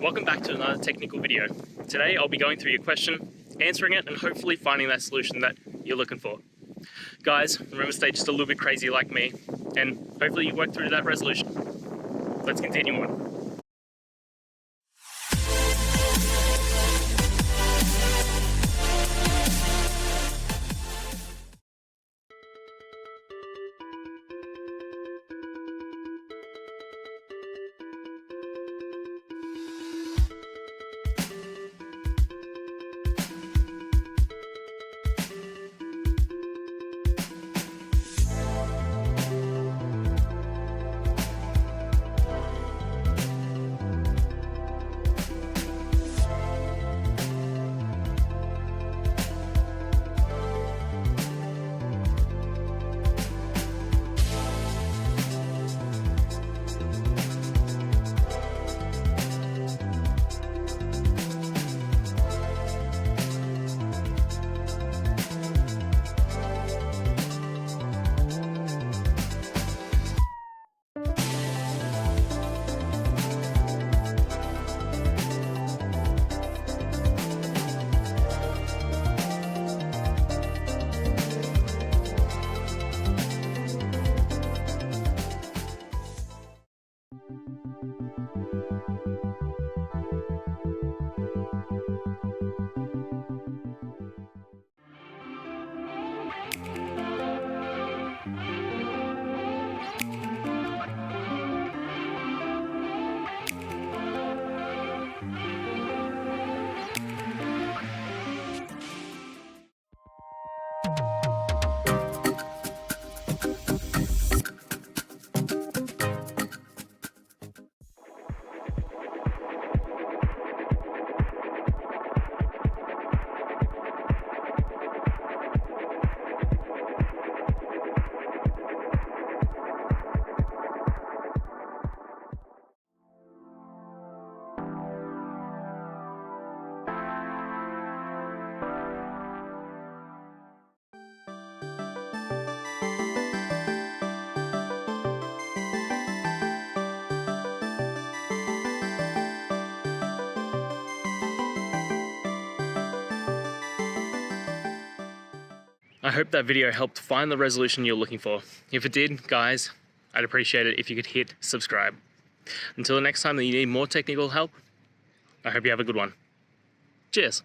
Welcome back to another technical video. Today I'll be going through your question, answering it, and hopefully finding that solution that you're looking for. Guys, remember to stay just a little bit crazy like me, and hopefully you work through that resolution. Let's continue on. I hope that video helped find the resolution you're looking for. If it did, guys, I'd appreciate it if you could hit subscribe. Until the next time that you need more technical help, I hope you have a good one. Cheers.